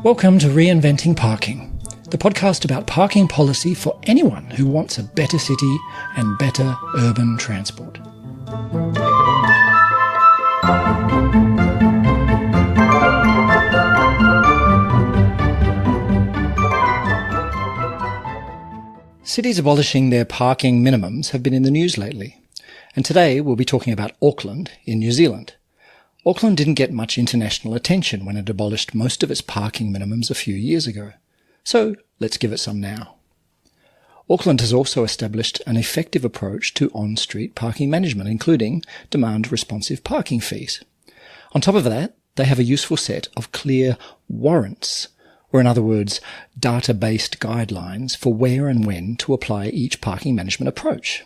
Welcome to Reinventing Parking, the podcast about parking policy for anyone who wants a better city and better urban transport. Cities abolishing their parking minimums have been in the news lately, and today we'll be talking about Auckland in New Zealand. Auckland didn't get much international attention when it abolished most of its parking minimums a few years ago, so let's give it some now. Auckland has also established an effective approach to on-street parking management, including demand-responsive parking fees. On top of that, they have a useful set of clear warrants, or in other words, data-based guidelines for where and when to apply each parking management approach.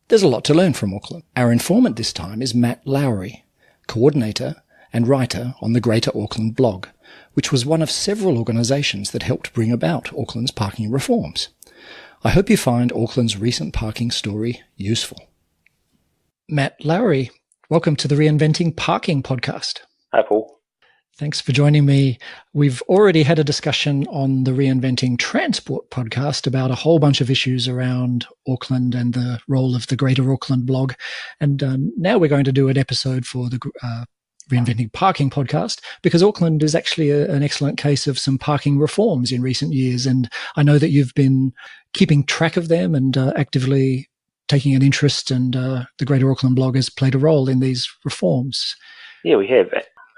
There's a lot to learn from Auckland. Our informant this time is Matt Lowry, coordinator and writer on the Greater Auckland blog, which was one of several organisations that helped bring about Auckland's parking reforms. I hope you find Auckland's recent parking story useful. Matt Lowry, welcome to the Reinventing Parking podcast. Hi, Paul. Thanks for joining me. We've already had a discussion on the Reinventing Transport podcast about a whole bunch of issues around Auckland and the role of the Greater Auckland blog. And now we're going to do an episode for the Reinventing Parking podcast, because Auckland is actually an excellent case of some parking reforms in recent years. And I know that you've been keeping track of them and actively taking an interest, and the Greater Auckland blog has played a role in these reforms. Yeah, we have.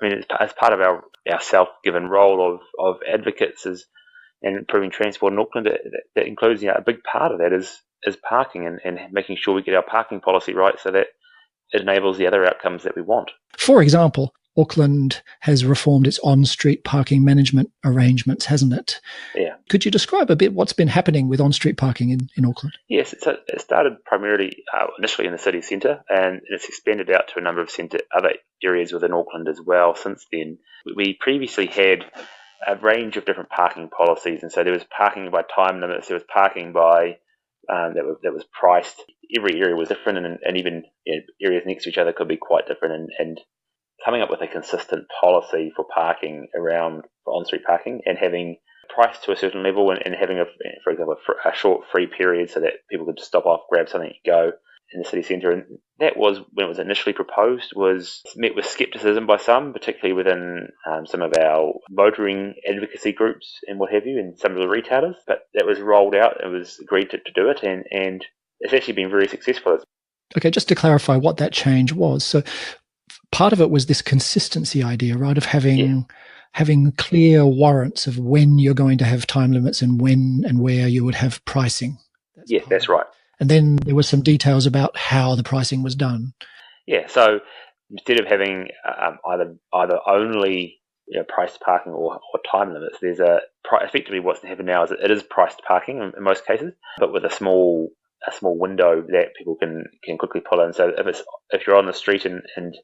I mean, as part of our self-given role of advocates and improving transport in Auckland, that includes, a big part of that is parking and making sure we get our parking policy right so that it enables the other outcomes that we want. For example, Auckland has reformed its on-street parking management arrangements, hasn't it? Yeah. Could you describe a bit what's been happening with on-street parking in Auckland? Yes, it started primarily initially in the city centre, and it's expanded out to a number of other areas within Auckland as well since then. We previously had a range of different parking policies, and so there was parking by time limits, there was parking by that was priced. Every area was different, and even areas next to each other could be quite different, and coming up with a consistent policy for parking around for on-street parking and having priced to a certain level and having, for example, a short free period so that people could stop off, grab something, go in the city centre. And that was, when it was initially proposed, was met with scepticism by some, particularly within some of our motoring advocacy groups and what have you, and some of the retailers. But that was rolled out, it was agreed to do it, and it's actually been very successful. Okay, just to clarify what that change was. So part of it was this consistency idea, right, of having clear warrants of when you're going to have time limits and when and where you would have pricing. That's right. And then there were some details about how the pricing was done. Yeah, so instead of having either only priced parking or time limits, there's effectively what's happened now is it is priced parking in most cases, but with a small window that people can quickly pull in. So if you're on the street and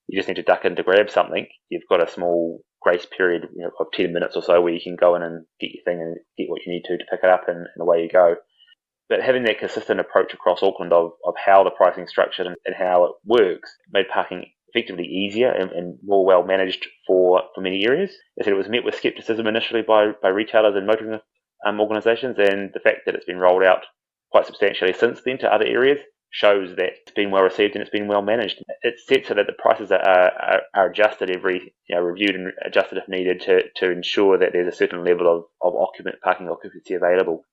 you just need to duck in to grab something, you've got a small grace period of 10 minutes or so where you can go in and get your thing and get what you need to pick it up, and away you go. But having that consistent approach across Auckland of how the pricing is structured and how it works made parking effectively easier and more well managed for many areas. As I said, it was met with scepticism initially by retailers and motoring organisations, and the fact that it's been rolled out quite substantially since then to other areas shows that it's been well received and it's been well managed. It's set so that the prices are adjusted reviewed and adjusted if needed to ensure that there's a certain level of parking occupancy available.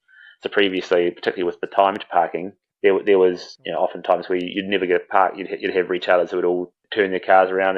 So previously, particularly with the timed parking, there was oftentimes where you'd never get a park. You'd have retailers who would all turn their cars around.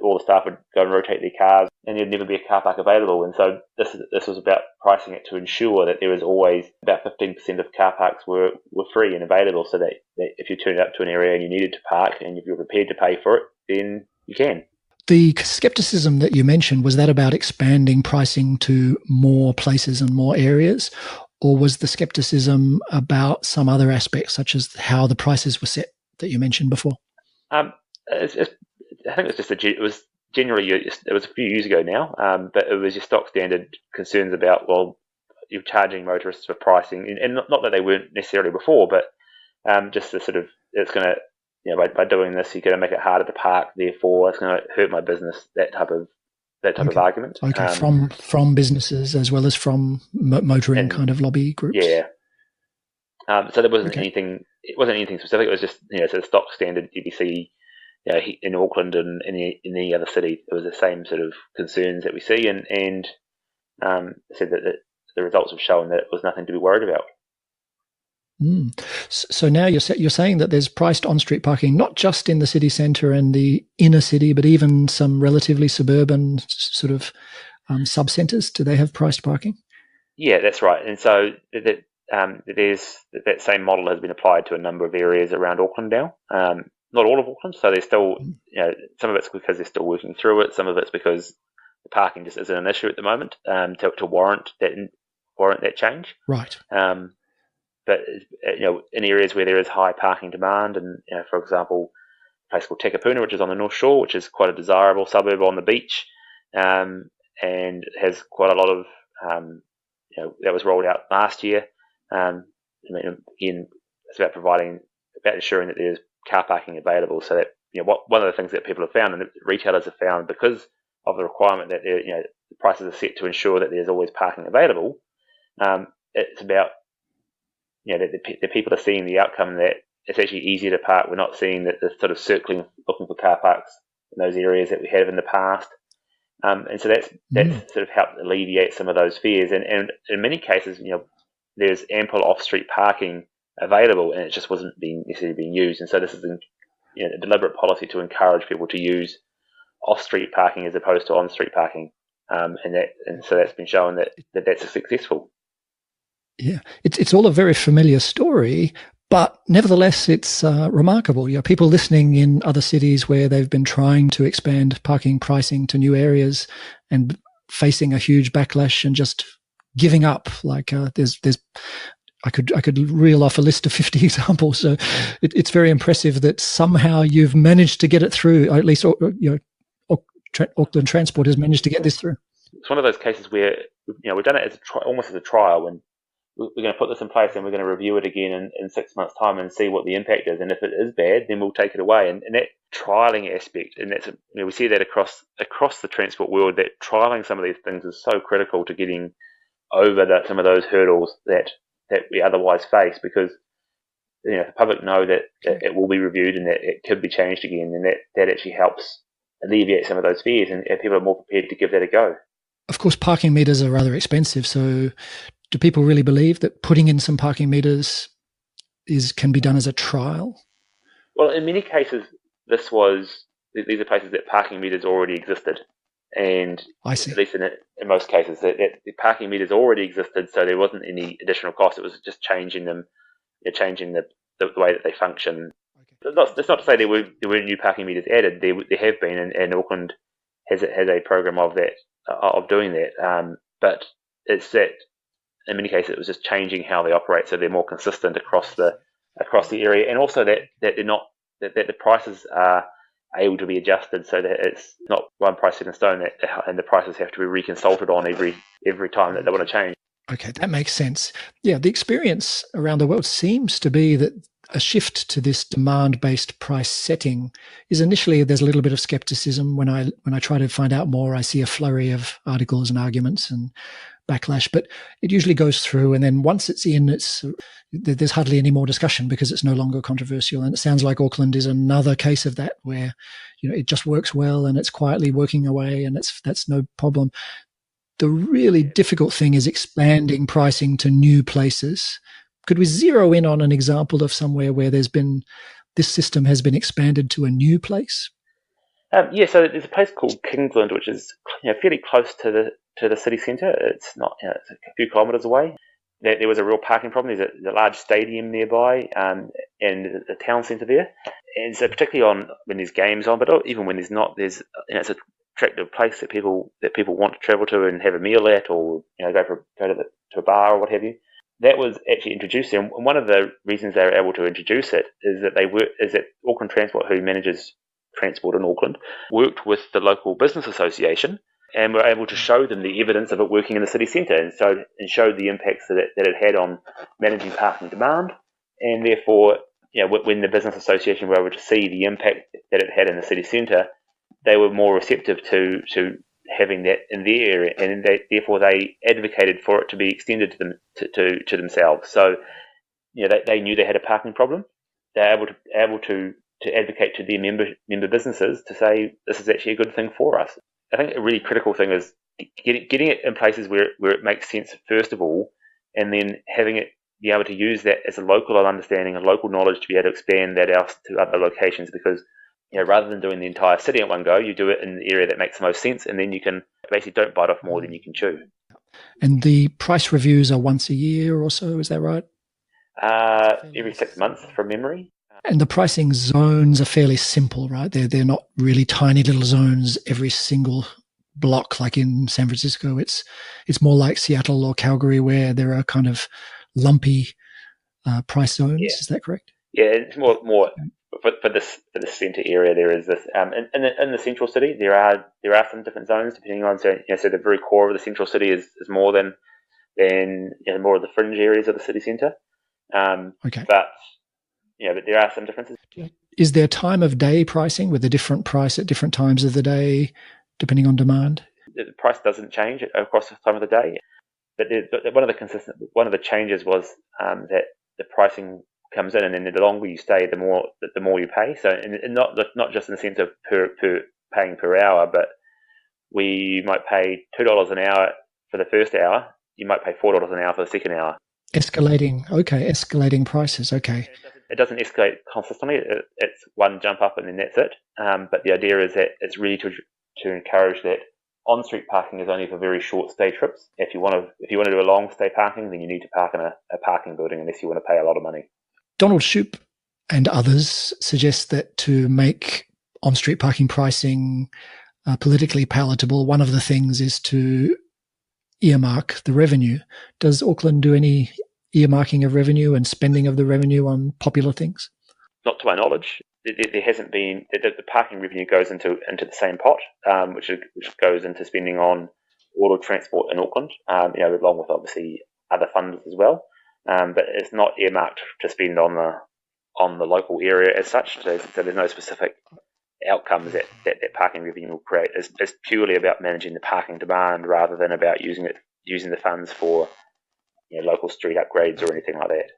All the staff would go and rotate their cars, and there'd never be a car park available. And so this was about pricing it to ensure that there was always about 15% of car parks were free and available, so that if you turned up to an area and you needed to park and if you're prepared to pay for it, then you can. The skepticism that you mentioned, was that about expanding pricing to more places and more areas? Or was the skepticism about some other aspects, such as how the prices were set that you mentioned before? I think it was generally, it was a few years ago now, but it was your stock standard concerns about, well, you're charging motorists for pricing, and not that they weren't necessarily before, but just the sort of, it's going to by doing this, you're going to make it harder to park. Therefore, it's going to hurt my business. That type of argument. Okay, from businesses as well as from motoring kind of lobby groups. Yeah. So there wasn't anything. It wasn't anything specific. It was just sort of stock standard UBC. In Auckland and in any other city, it was the same sort of concerns that we see, and said that the results have shown that it was nothing to be worried about. So now you're saying that there's priced on-street parking, not just in the city centre and the inner city, but even some relatively suburban sort of sub-centres. Do they have priced parking? Yeah, that's right. And so that same model has been applied to a number of areas around Auckland now. Not all of Auckland, so there's still, some of it's because they're still working through it. Some of it's because the parking just isn't an issue at the moment to warrant that change. Right. But in areas where there is high parking demand, and for example, a place called Takapuna, which is on the North Shore, which is quite a desirable suburb on the beach, and has quite a lot of that was rolled out last year. Again, it's about ensuring that there's car parking available, so that one of the things that people have found and that retailers have found, because of the requirement that the prices are set to ensure that there's always parking available, it's about that the people are seeing the outcome that it's actually easier to park. We're not seeing that the sort of circling, looking for car parks in those areas that we have in the past. And so that's sort of helped alleviate some of those fears. And in many cases, there's ample off-street parking available, and it just wasn't necessarily being used. And so this is a deliberate policy to encourage people to use off-street parking as opposed to on-street parking. And so that's been shown that that's successful. Yeah, it's all a very familiar story, but nevertheless, it's remarkable. People listening in other cities where they've been trying to expand parking pricing to new areas and facing a huge backlash and just giving up. Like I could reel off a list of 50 examples. So it's very impressive that somehow you've managed to get it through. Or at least Auckland Transport has managed to get this through. It's one of those cases where we've done it as almost as a trial, when we're going to put this in place and we're going to review it again in 6 months' time and see what the impact is. And if it is bad, then we'll take it away. And that trialing aspect, and that's we see that across the transport world, that trialing some of these things is so critical to getting over some of those hurdles that we otherwise face, because the public know that it will be reviewed and that it could be changed again, and that actually helps alleviate some of those fears, and people are more prepared to give that a go. Of course, parking meters are rather expensive, so do people really believe that putting in some parking meters can be done as a trial? Well, in many cases, these are places that parking meters already existed, and I see. At least in most cases, that the parking meters already existed, so there wasn't any additional cost. It was just changing them, changing the way that they function. Okay. That's not to say there weren't new parking meters added. There have been, and Auckland has a program of doing that. But it's that in many cases it was just changing how they operate, so they're more consistent across the area, and also that the prices are able to be adjusted, so that it's not one price set in stone, and the prices have to be reconsulted on every time that they want to change. Okay, that makes sense. Yeah, the experience around the world seems to be that a shift to this demand-based price setting is initially, there's a little bit of skepticism. When I try to find out more, I see a flurry of articles and arguments and backlash, but it usually goes through, and then once it's in, there's hardly any more discussion because it's no longer controversial. And it sounds like Auckland is another case of that, where it just works well and it's quietly working away, and that's no problem. The really difficult thing is expanding pricing to new places. Could we zero in on an example of somewhere where this system has been expanded to a new place? Yeah, so there's a place called Kingsland, which is fairly close to the city centre. It's not, it's a few kilometres away. There was a real parking problem. There's a large stadium nearby, and the town centre there. And so particularly when there's games on, but even when there's not, it's an attractive place that people want to travel to and have a meal at, or go to a bar or what have you. That was actually introduced there, and one of the reasons they were able to introduce it is that Auckland Transport, who manages transport in Auckland, worked with the local business association and were able to show them the evidence of it working in the city centre, and showed the impacts that it had on managing parking demand, and therefore when the business association were able to see the impact that it had in the city centre, they were more receptive to having that in their area, and therefore they advocated for it to be extended to them to themselves. So they knew they had a parking problem. They're able to advocate to their member businesses to say this is actually a good thing for us. I think a really critical thing is getting it in places where it makes sense first of all, and then having it be able to use that as a local understanding and local knowledge to be able to expand that out to other locations, because rather than doing the entire city at one go, you do it in the area that makes the most sense, and then you can basically don't bite off more than you can chew. And the price reviews are once a year or so, is that right? Every 6 months from memory. And the pricing zones are fairly simple, right? They're not really tiny little zones every single block like in San Francisco. It's more like Seattle or Calgary, where there are kind of lumpy price zones. Yeah. Is that correct? Yeah, it's more for this centre area. There is this in the central city. There are some different zones depending on so the very core of the central city is more than more of the fringe areas of the city centre. Okay. But there are some differences. Is there time of day pricing with a different price at different times of the day, depending on demand? The price doesn't change across the time of the day, but one of the changes was that the pricing comes in, and then the longer you stay, the more you pay. So, and not just in the sense of per paying per hour, but we might pay $2 an hour for the first hour. You might pay $4 an hour for the second hour. Escalating prices. Okay. It doesn't escalate consistently. It's one jump up and then that's it. But the idea is that it's really to encourage that on-street parking is only for very short stay trips. If you want to do a long stay parking, then you need to park in a parking building unless you want to pay a lot of money. Donald Shoup and others suggest that to make on-street parking pricing politically palatable, one of the things is to earmark the revenue. Does Auckland do any earmarking of revenue and spending of the revenue on popular things? Not to my knowledge. There hasn't been. The parking revenue goes into the same pot, which goes into spending on all of transport in Auckland, along with obviously other funds as well. But it's not earmarked to spend on the local area as such. So there's no specific outcomes that parking revenue will create. It's purely about managing the parking demand rather than about using the funds for local street upgrades or anything like that.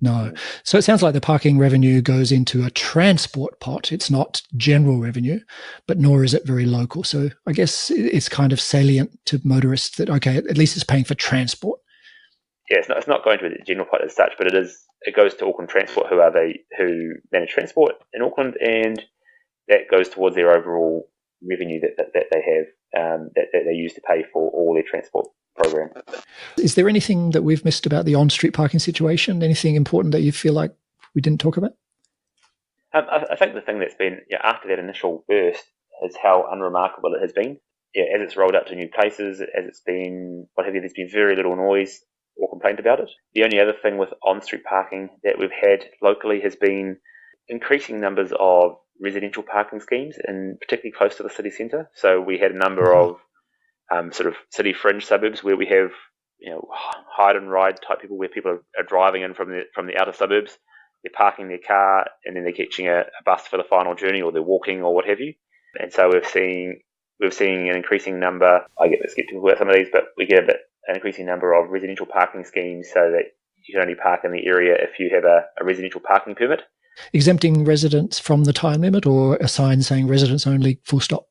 No. So it sounds like the parking revenue goes into a transport pot. It's not general revenue, but nor is it very local. So I guess it's kind of salient to motorists that, okay, at least it's paying for transport. Yeah, it's not going to the general pot as such, but it goes to Auckland Transport, who manage transport in Auckland, and that goes towards their overall revenue that they have, that they use to pay for all their transport program. Is there anything that we've missed about the on-street parking situation? Anything important that you feel like we didn't talk about? I think the thing that's been after that initial burst is how unremarkable it has been. As it's rolled out to new places, as it's been what have you, there's been very little noise or complaint about it. The only other thing with on-street parking that we've had locally has been increasing numbers of residential parking schemes, and particularly close to the city centre. So we had a number of sort of city fringe suburbs where we have hide and ride type people, where people are driving in from the outer suburbs. They're parking their car and then they're catching a bus for the final journey, or they're walking or what have you. And so we're seeing an increasing number. I get skeptical about some of these, but we get an increasing number of residential parking schemes, so that you can only park in the area if you have a residential parking permit. Exempting residents from the time limit, or a sign saying residents only, full stop?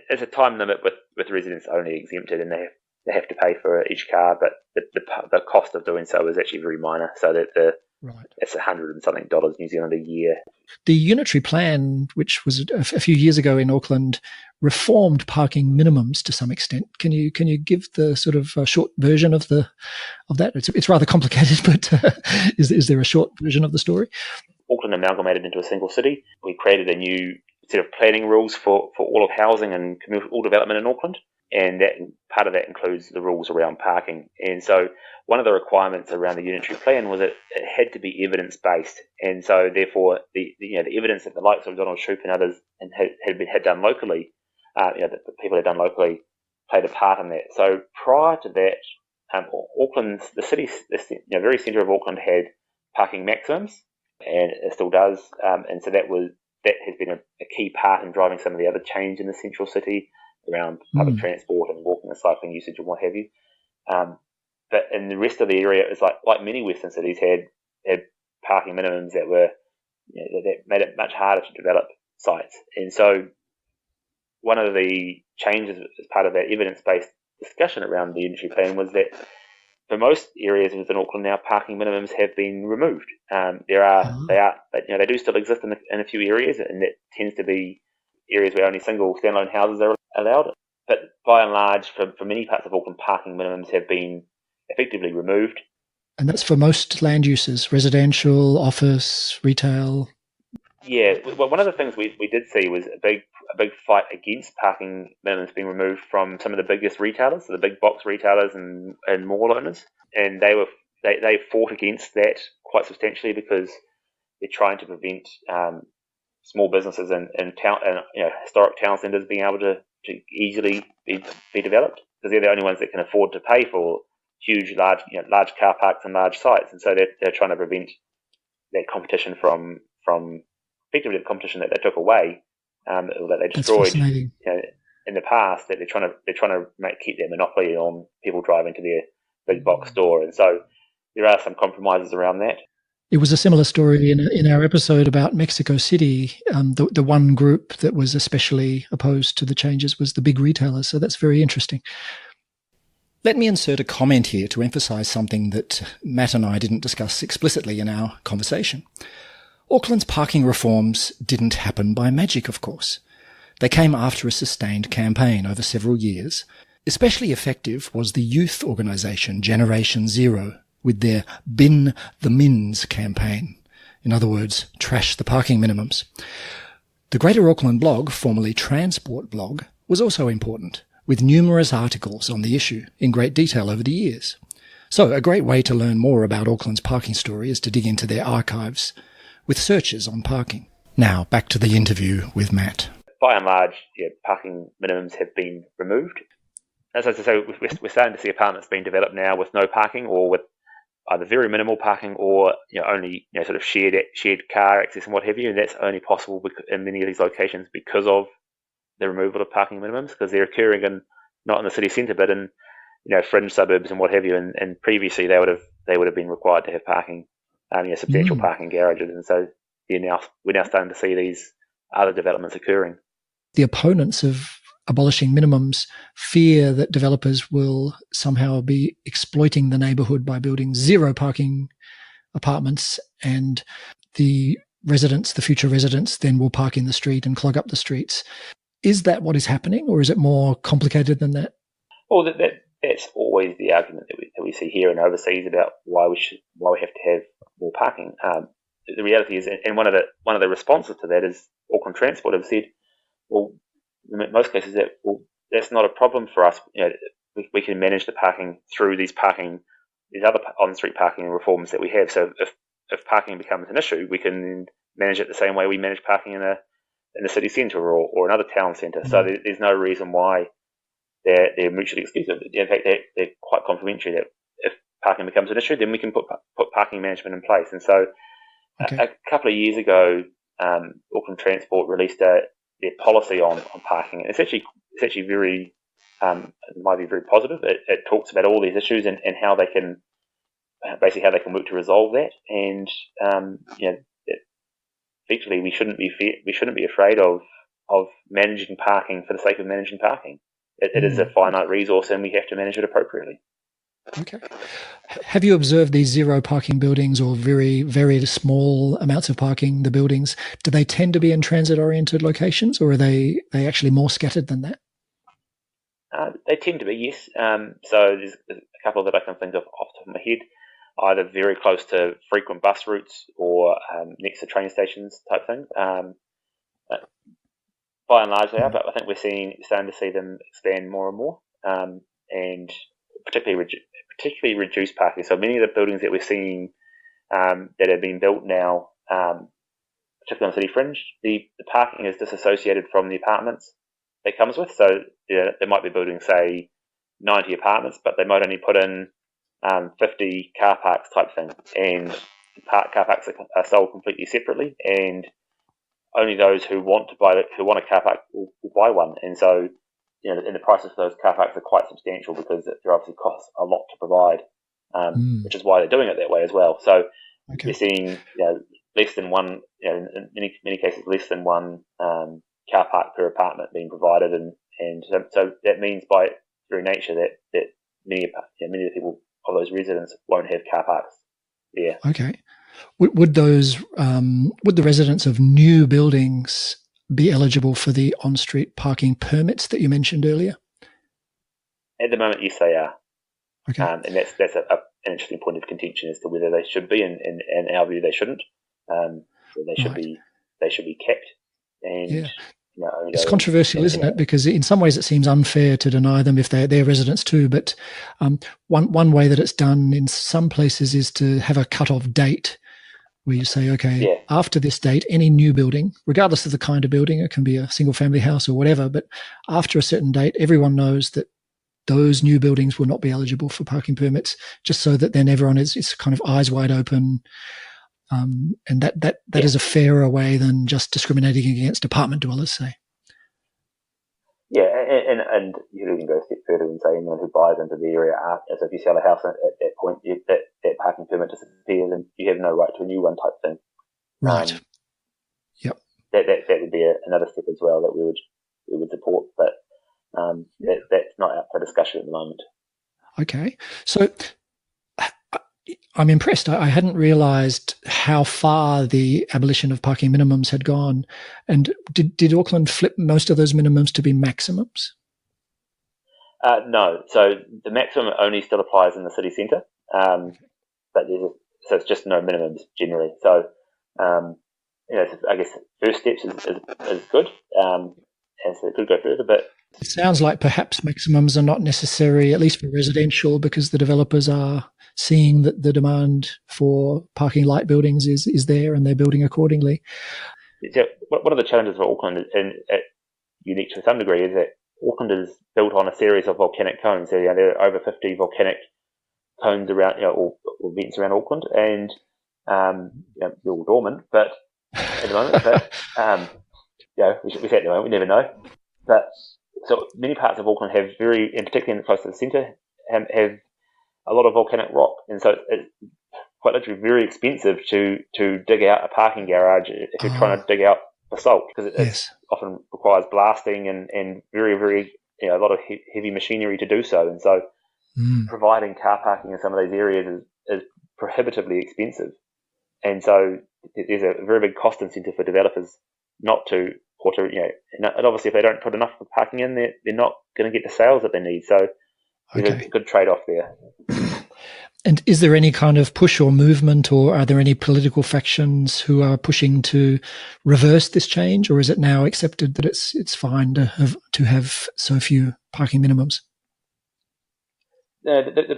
It's a time limit with residents only exempted, and they have to pay for each car, but the cost of doing so is actually very minor. So that it's $100 and something New Zealand a year. The unitary plan, which was a few years ago in Auckland, reformed parking minimums to some extent. Can you give the sort of short version of that? It's rather complicated, but is there a short version of the story? Auckland amalgamated into a single city. We created a new set of planning rules for all of housing and commercial development in Auckland, and that part of that includes the rules around parking. And so one of the requirements around the unitary plan was that it had to be evidence-based, and so therefore the evidence that the likes of Donald Shoup and others had done locally, that the people had done locally, played a part in that. So prior to that, Auckland, the city, very centre of Auckland, had parking maximums, and it still does. And so that has been a key part in driving some of the other change in the central city around public transport and walking and cycling usage and what have you. But in the rest of the area, it's like many Western cities had parking minimums that were that made it much harder to develop sites. And so one of the changes as part of that evidence-based discussion around the industry plan was that for most areas within Auckland now, parking minimums have been removed. They do still exist in a few areas, and that tends to be areas where only single standalone houses are allowed. But by and large, for many parts of Auckland, parking minimums have been effectively removed. And that's for most land uses, residential, office, retail. Yeah, well, one of the things we did see was a big fight against parking minimums being removed from some of the biggest retailers, so the big box retailers and mall owners, and they fought against that quite substantially because they're trying to prevent small businesses and historic town centres being able to easily be developed, because they're the only ones that can afford to pay for huge, large car parks and large sites, and so they're trying to prevent that competition from effectively the competition that they took away, that they destroyed in the past. That they're trying to keep their monopoly on people driving to their big box store, and so there are some compromises around that. It was a similar story in our episode about Mexico City. The one group that was especially opposed to the changes was the big retailers. So that's very interesting. Let me insert a comment here to emphasise something that Matt and I didn't discuss explicitly in our conversation. Auckland's parking reforms didn't happen by magic, of course. They came after a sustained campaign over several years. Especially effective was the youth organisation Generation Zero, with their Bin the Mins campaign. In other words, trash the parking minimums. The Greater Auckland blog, formerly Transport blog, was also important, with numerous articles on the issue in great detail over the years. So a great way to learn more about Auckland's parking story is to dig into their archives with searches on parking. Now, back to the interview with Matt. By and large, parking minimums have been removed. As I say, we're starting to see apartments being developed now with no parking, or with either very minimal parking, or only sort of shared car access and what have you. And that's only possible in many of these locations because of the removal of parking minimums, because they're occurring not in the city centre, but in fringe suburbs and what have you. And previously they would have been required to have parking, substantial parking garages. And so we're now starting to see these other developments occurring. The opponents of abolishing minimums fear that developers will somehow be exploiting the neighbourhood by building zero parking apartments, and the future residents, then will park in the street and clog up the streets. Is that what is happening, or is it more complicated than that? Well, that's always the argument that we see here and overseas about why we have to have more parking. The reality is, and one of the responses to that is Auckland Transport have said, well, in most cases that's not a problem for us. We can manage the parking through these other on-street parking reforms that we have. So if parking becomes an issue, we can manage it the same way we manage parking in the city centre or another town centre. So there's no reason why they're mutually exclusive. In fact, they're quite complementary. That if parking becomes an issue, then we can put parking management in place. And so a couple of years ago, Auckland Transport released their policy on parking. It's actually very, it might be very positive. It talks about all these issues and how they can work to resolve that. And effectively, we shouldn't be afraid of managing parking for the sake of managing parking. It is a finite resource, and we have to manage it appropriately. Okay. Have you observed these zero parking buildings, or very, very small amounts of parking, the buildings? Do they tend to be in transit-oriented locations, or are they actually more scattered than that? They tend to be, yes. So there's a couple that I can think of off the top of my head, either very close to frequent bus routes or next to train stations type thing. By and large they are, but I think we're starting to see them expand more and more, and particularly reduce parking. So many of the buildings that we're seeing that have been built now, particularly on City Fringe, the parking is disassociated from the apartments that comes with. So they might be building, say, 90 apartments, but they might only put in 50 car parks type thing. And car parks are sold completely separately, and only those who want a car park will buy one. And so, and the prices for those car parks are quite substantial because it obviously costs a lot to provide, which is why they're doing it that way as well. So you're seeing, less than one, in many cases, less than one car park per apartment being provided, and so that means by very nature that many of the people of those residents won't have car parks there. Okay. Would the residents of new buildings be eligible for the on-street parking permits that you mentioned earlier? At the moment, yes, they are. Okay. And that's an interesting point of contention as to whether they should be, and in our view, they shouldn't. So they should be kept. And it's controversial, isn't it? Because in some ways it seems unfair to deny them if they're residents too. But one way that it's done in some places is to have a cut-off date where you say, okay, after this date, any new building, regardless of the kind of building, it can be a single-family house or whatever, but after a certain date, everyone knows that those new buildings will not be eligible for parking permits, just so that then everyone is kind of eyes wide open. And that is a fairer way than just discriminating against apartment dwellers, say. Yeah, and you can go a step further and say anyone who buys into the area, so if you sell a house at that point, that parking permit disappears and you have no right to a new one type thing. Right. Yep. That would be another step as well that we would support, but that's not up for discussion at the moment. Okay, so I'm impressed. I hadn't realised how far the abolition of parking minimums had gone. And did Auckland flip most of those minimums to be maximums? No. So the maximum only still applies in the city centre, but so it's just no minimums generally. So I guess first steps is good, and so it could go further, but. It sounds like perhaps maximums are not necessary, at least for residential, because the developers are seeing that the demand for parking light buildings is there and they're building accordingly. So one of the challenges for Auckland, and unique to some degree, is that Auckland is built on a series of volcanic cones. So there are over 50 volcanic cones around, or vents around Auckland, and they're all dormant, but at the moment, we say at the moment, we never know. But so many parts of Auckland have and particularly close to the centre, have a lot of volcanic rock, and so it's quite literally very expensive to dig out a parking garage if you're trying to dig out basalt, because it often requires blasting and very, very a lot of heavy machinery to do so, and so providing car parking in some of these areas is prohibitively expensive, and so there's a very big cost incentive for developers not to. And obviously if they don't put enough parking in, they're not going to get the sales that they need. So there's a good trade-off there. And is there any kind of push or movement, or are there any political factions who are pushing to reverse this change, or is it now accepted that it's fine to have so few parking minimums? The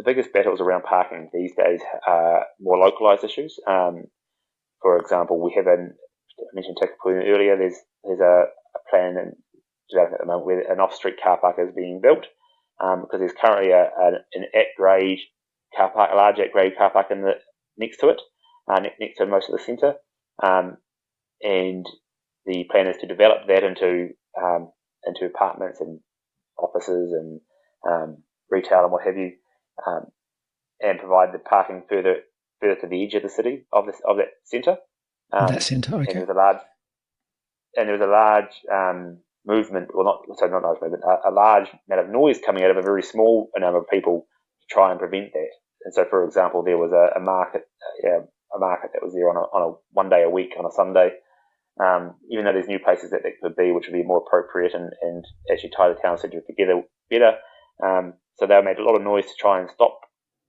biggest battles around parking these days are more localised issues. For example, we have I mentioned Takapuna earlier. There's a plan in development at the moment where an off-street car park is being built, because there's currently an at-grade car park, a large at-grade car park next to it, next to most of the centre, and the plan is to develop that into apartments and offices and retail and what have you, and provide the parking further to the edge of the city of that centre. That centre, okay. And there was a large movement, well, not large movement, a large amount of noise coming out of a very small number of people to try and prevent that. And so, for example, there was a market that was there on a 1 day a week on a Sunday. Even though there's new places that could be, which would be more appropriate and actually tie the town centre together better. So they made a lot of noise to try and stop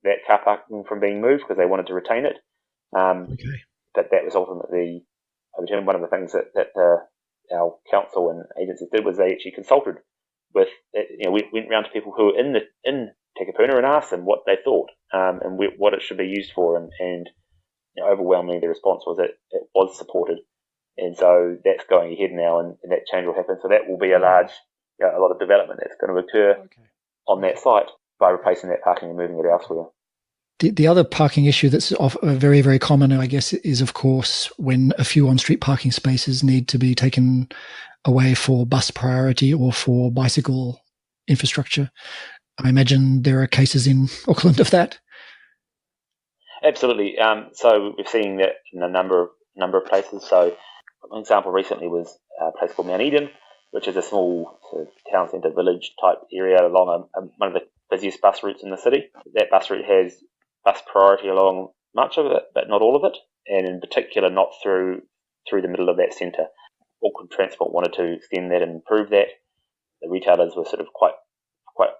that car parking from being moved because they wanted to retain it. But that was ultimately overturned. One of the things that our council and agencies did was they actually consulted with, we went around to people who were in Takapuna and asked them what they thought and what it should be used for. And overwhelmingly the response was that it was supported. And so that's going ahead now, and that change will happen. So that will be a lot of development that's going to occur on that site by replacing that parking and moving it elsewhere. The other parking issue that's very, very common, I guess, is, of course, when a few on-street parking spaces need to be taken away for bus priority or for bicycle infrastructure. I imagine there are cases in Auckland of that. Absolutely. So we've seen that in a number of places. So an example recently was a place called Mount Eden, which is a small sort of town centre village type area along one of the busiest bus routes in the city. That bus route has bus priority along much of it, but not all of it, and in particular not through the middle of that centre. Auckland Transport wanted to extend that and improve that. The retailers were sort of quite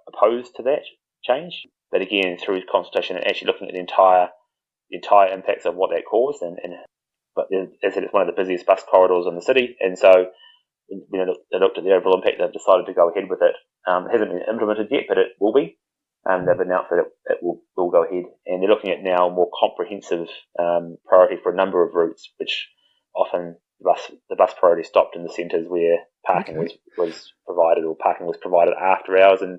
opposed to that change, but again, through consultation and actually looking at the entire impacts of what that caused, but as I said, it's one of the busiest bus corridors in the city, and so they looked at the overall impact. They've decided to go ahead with it. It hasn't been implemented yet, but it will be. They've announced that it will go ahead, and they're looking at now a more comprehensive priority for a number of routes, which often the bus priority stopped in the centres where parking was provided, or parking was provided after hours, and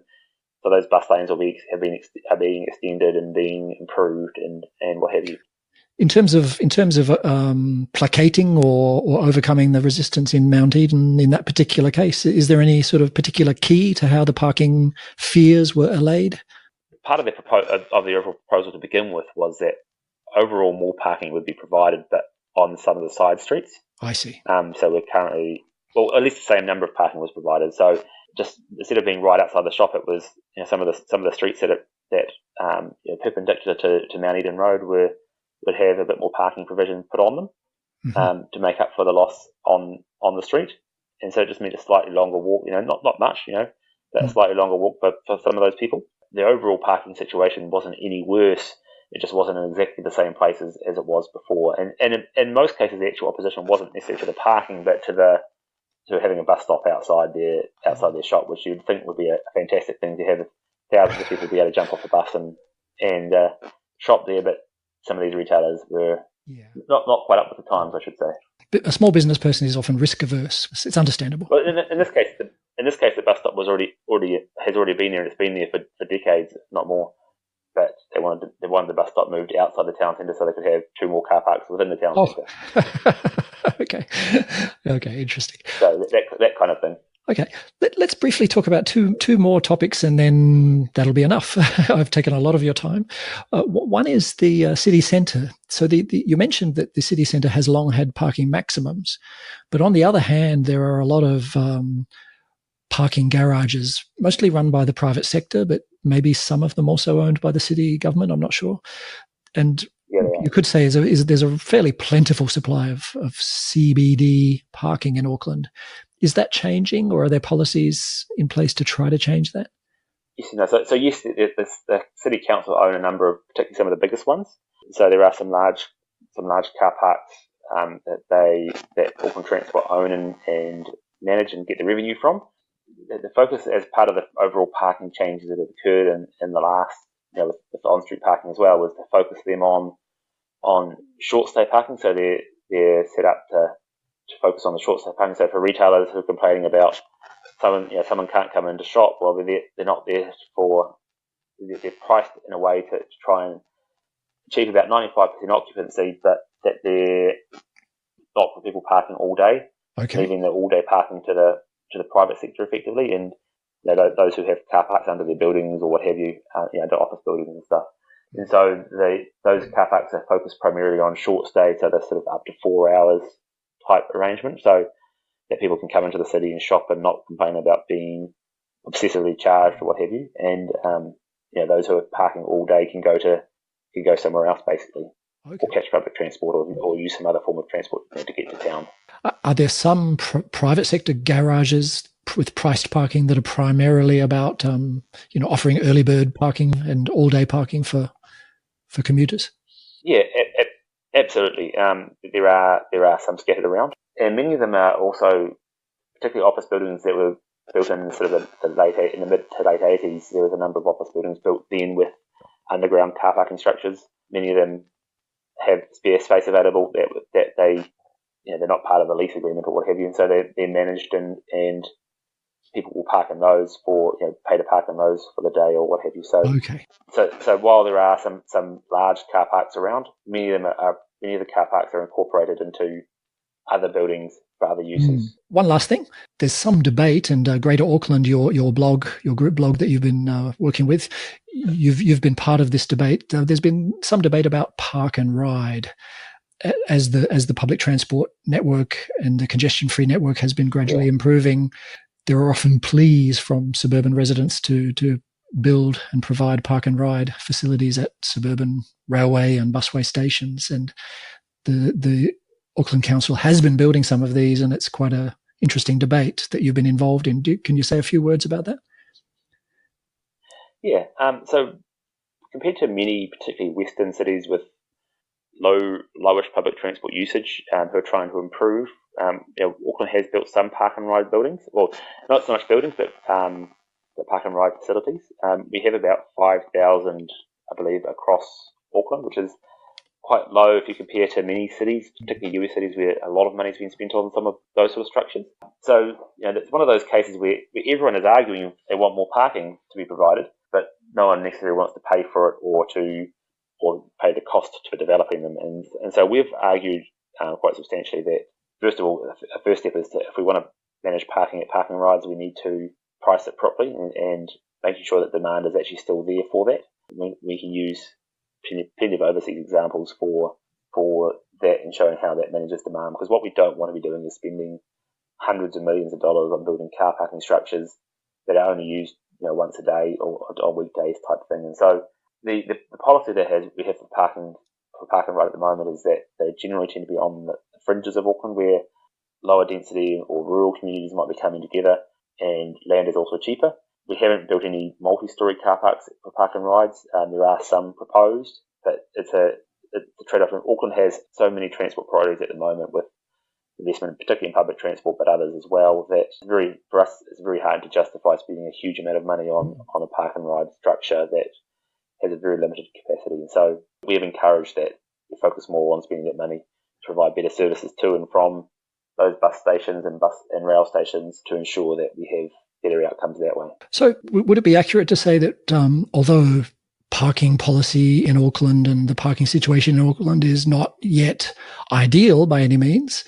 so those bus lanes are being extended and being improved and what have you. In terms of placating or overcoming the resistance in Mount Eden in that particular case, is there any sort of particular key to how the parking fears were allayed? Part of the overall proposal to begin with was that overall more parking would be provided, but on some of the side streets. I see. So we're currently, well, at least the same number of parking was provided. So just instead of being right outside the shop, it was some of the streets that perpendicular to Mount Eden Road would have a bit more parking provision put on them to make up for the loss on the street. And so it just meant a slightly longer walk, not much, but a slightly longer walk for some of those people. The overall parking situation wasn't any worse. It just wasn't in exactly the same place as it was before. And in most cases, the actual opposition wasn't necessarily to the parking, but to having a bus stop outside their shop, which you'd think would be a fantastic thing to have thousands of people be able to jump off the bus and shop there. But some of these retailers were not quite up with the times, I should say. A small business person is often risk averse. It's understandable. Well, in this case, the bus stop has already been there, and it's been there for decades, if not more. But they wanted the bus stop moved outside the town centre so they could have 2 more car parks within the town centre. Okay, interesting. So that kind of thing. Okay, let's briefly talk about two more topics, and then that'll be enough. I've taken a lot of your time. One is the city centre. So you mentioned that the city centre has long had parking maximums, but on the other hand, there are a lot of parking garages, mostly run by the private sector, but maybe some of them also owned by the city government. I'm not sure. And you could say there's a fairly plentiful supply of CBD parking in Auckland. Is that changing, or are there policies in place to try to change that? Yes, so yes, the city council own a number of, particularly some of the biggest ones. So there are some large car parks that Auckland Transport own and manage and get the revenue from. The focus, as part of the overall parking changes that have occurred in the last, with on-street parking as well, was to focus them on short stay parking. So they're set up to focus on the short stay parking. So for retailers who are complaining about someone can't come in to shop, well, they're not there they're priced in a way to try and achieve about 95% occupancy, but that they're not for people parking all day, leaving the all day parking to the private sector effectively, and those who have car parks under their buildings or what have you, the office buildings and stuff. And so those car parks are focused primarily on short stay, so they're sort of up to 4 hours type arrangement, so that people can come into the city and shop and not complain about being obsessively charged or what have you. And those who are parking all day can go somewhere else basically, or catch public transport or use some other form of transport to get to town. Are there some private sector garages with priced parking that are primarily about offering early bird parking and all day parking for commuters? Yeah, absolutely. There are some scattered around, and many of them are also, particularly office buildings that were built in sort of in the mid to late 80s. There was a number of office buildings built then with underground car parking structures. Many of them have spare space available that they they're not part of a lease agreement or what have you, and so they're managed and people will park in those for, pay to park in those for the day or what have you. Okay. So while there are some large car parks around, many of the car parks are incorporated into other buildings for other uses. One last thing. There's some debate, and Greater Auckland, your blog, your group blog that you've been working with, you've been part of this debate. There's been some debate about park and ride as the public transport network and the congestion-free network has been gradually improving. There are often pleas from suburban residents to build and provide park and ride facilities at suburban railway and busway stations, and the Auckland Council has been building some of these, and it's quite a interesting debate that you've been involved in. Can you say a few words about that? Yeah. So compared to many, particularly Western cities with lowish public transport usage, who are trying to improve, Auckland has built some park and ride buildings. Well, not so much buildings, but the park and ride facilities. We have about 5,000, I believe, across Auckland, which is quite low if you compare to many cities, particularly US cities where a lot of money has been spent on some of those sort of structures. So, it's one of those cases where everyone is arguing they want more parking to be provided, but no one necessarily wants to pay for it or pay the cost for developing them. And so we've argued quite substantially that, first of all, a first step is if we want to manage parking at parking rides, we need to price it properly and making sure that demand is actually still there for that. We can use plenty of overseas examples for that and showing how that manages demand, because what we don't want to be doing is spending hundreds of millions of dollars on building car parking structures that are only used once a day or on weekdays type thing. And so the policy that we have for parking right at the moment is that they generally tend to be on the fringes of Auckland, where lower density or rural communities might be coming together and land is also cheaper. We haven't built any multi-storey car parks for park and rides. There are some proposed, but it's a trade-off. And Auckland has so many transport priorities at the moment with investment, particularly in public transport, but others as well, that for us it's very hard to justify spending a huge amount of money on a park and ride structure that has a very limited capacity. And so we have encouraged that we focus more on spending that money to provide better services to and from those bus stations and rail stations to ensure that we have better outcomes that way. So would it be accurate to say that although parking policy in Auckland and the parking situation in Auckland is not yet ideal by any means,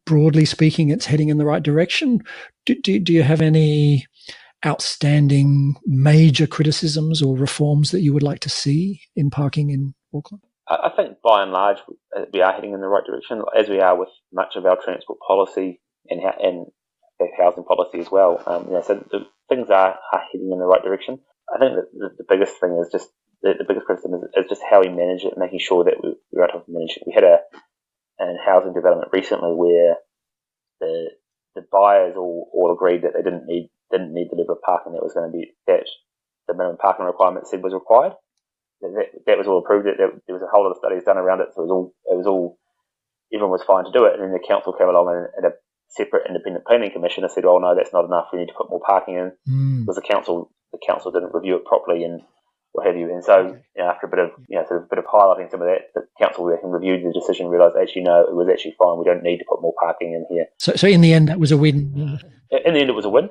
broadly speaking, it's heading in the right direction? Do you have any outstanding major criticisms or reforms that you would like to see in parking in Auckland? I think by and large we are heading in the right direction, as we are with much of our transport policy and housing policy as well. So things are heading in the right direction. I think that the biggest thing is just the biggest criticism is just how we manage it, making sure that we're able to manage it. We had an housing development recently where the buyers all agreed that they didn't need the level of parking that the minimum parking requirement said was required. That was all approved. There was a whole lot of studies done around it, so everyone was fine to do it. And then the council came along and a separate independent planning commissioner said, "Oh no, that's not enough. We need to put more parking in." Because the council didn't review it properly and what have you. And so after a bit of highlighting some of that, the council reviewed the decision, and realised actually no, it was actually fine. We don't need to put more parking in here. So in the end, that was a win. In the end, it was a win.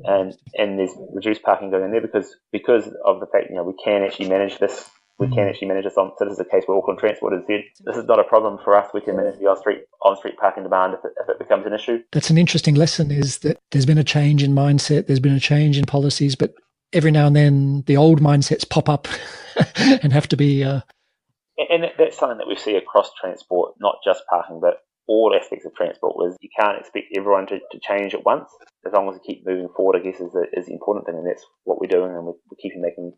And there's reduced parking going in there because of the fact we can actually manage this. We can actually manage this on. So this is a case where Auckland Transport has said this is not a problem for us. We can manage the on-street parking demand if it becomes an issue. That's an interesting lesson. Is that there's been a change in mindset. There's been a change in policies, but every now and then the old mindsets pop up and have to be. And that's something that we see across transport, not just parking, but all aspects of transport. Was you can't expect everyone to change at once. As long as we keep moving forward, I guess is the important thing, and that's what we're doing, and we're keeping making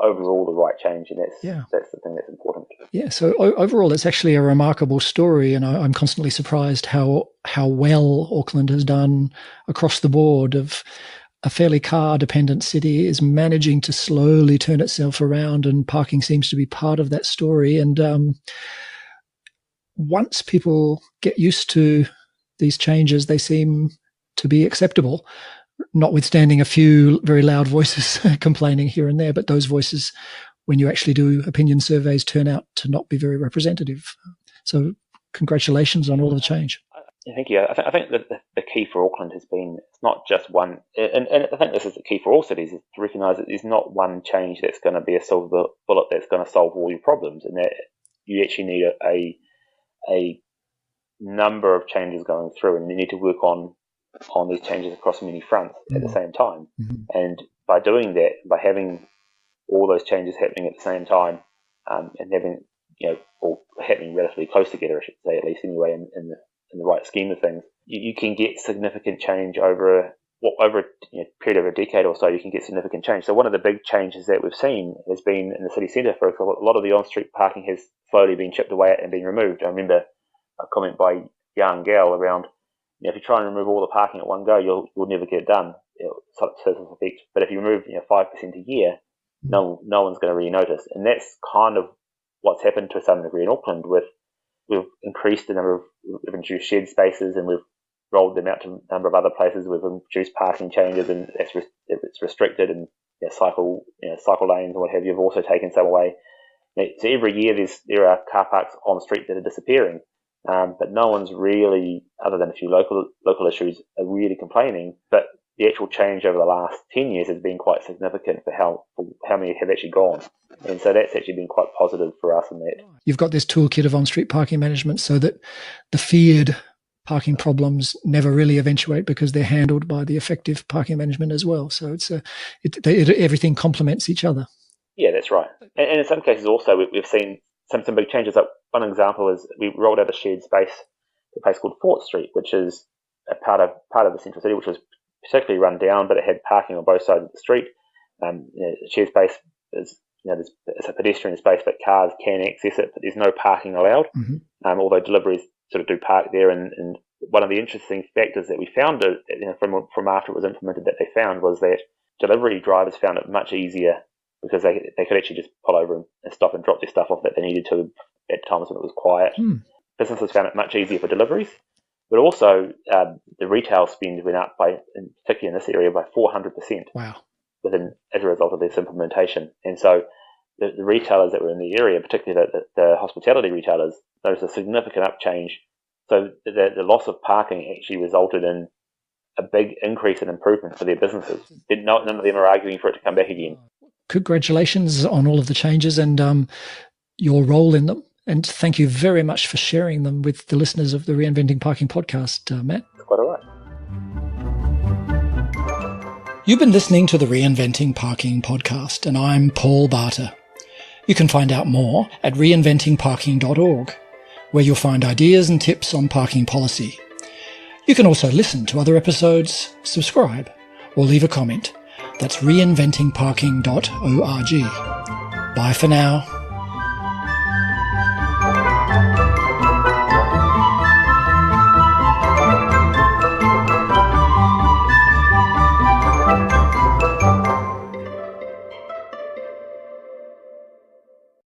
overall the right change, and that's the thing that's important. Yeah, so overall it's actually a remarkable story, and I'm constantly surprised how well Auckland has done across the board. Of a fairly car-dependent city is managing to slowly turn itself around, and parking seems to be part of that story. And once people get used to these changes, they seem to be acceptable, notwithstanding a few very loud voices complaining here and there. But those voices, when you actually do opinion surveys, turn out to not be very representative. So congratulations on all the change. Thank you. I think that the key key for Auckland has been, it's not just one, and I think this is the key for all cities, is to recognise that there's not one change that's going to be a silver bullet that's going to solve all your problems, and that you actually need a number of changes going through, and you need to work on these changes across many fronts at the same time. And by doing that, by having all those changes happening at the same time, and having, or happening relatively close together, I should say, at least anyway, in the right scheme of things, you can get significant change over a period of a decade or so. You can get significant change. So one of the big changes that we've seen has been in the city centre. For example, a lot of the on-street parking has slowly been chipped away at and been removed. I remember a comment by Young Gal around, if you try and remove all the parking at one go, you'll never get it done. But if you remove 5% a year, no one's going to really notice. And that's kind of what's happened to some degree in Auckland. We've increased the number of, we've introduced shared spaces, and we've rolled them out to a number of other places. We've introduced parking changes, and it's restricted, and cycle lanes and what have you have also taken some away. So every year there are car parks on the street that are disappearing. But no one's really, other than a few local issues, are really complaining. But the actual change over the last 10 years has been quite significant for how many have actually gone. And so that's actually been quite positive for us in that. You've got this toolkit of on-street parking management so that the feared parking problems never really eventuate because they're handled by the effective parking management as well. So everything complements each other. Yeah, that's right. And in some cases also we've seen some big changes. One example is we rolled out a shared space, a place called Fort Street, which is a part of the central city, which was particularly run down, but it had parking on both sides of the street. Shared space is it's a pedestrian space, but cars can access it, but there's no parking allowed. Although deliveries sort of do park there, and one of the interesting factors that we found from after it was implemented that they found was that delivery drivers found it much easier because they could actually just pull over and stop and drop their stuff off that they needed to at times when it was quiet. Businesses found it much easier for deliveries, but also the retail spend went up particularly in this area, by 400%. Wow! As a result of this implementation. And so the retailers that were in the area, particularly the hospitality retailers, noticed a significant upchange. So the loss of parking actually resulted in a big increase in improvement for their businesses. None of them are arguing for it to come back again. Congratulations on all of the changes and your role in them. And thank you very much for sharing them with the listeners of the Reinventing Parking podcast, Matt. That's quite all right. You've been listening to the Reinventing Parking podcast, and I'm Paul Barter. You can find out more at reinventingparking.org, where you'll find ideas and tips on parking policy. You can also listen to other episodes, subscribe, or leave a comment. That's reinventingparking.org. Bye for now.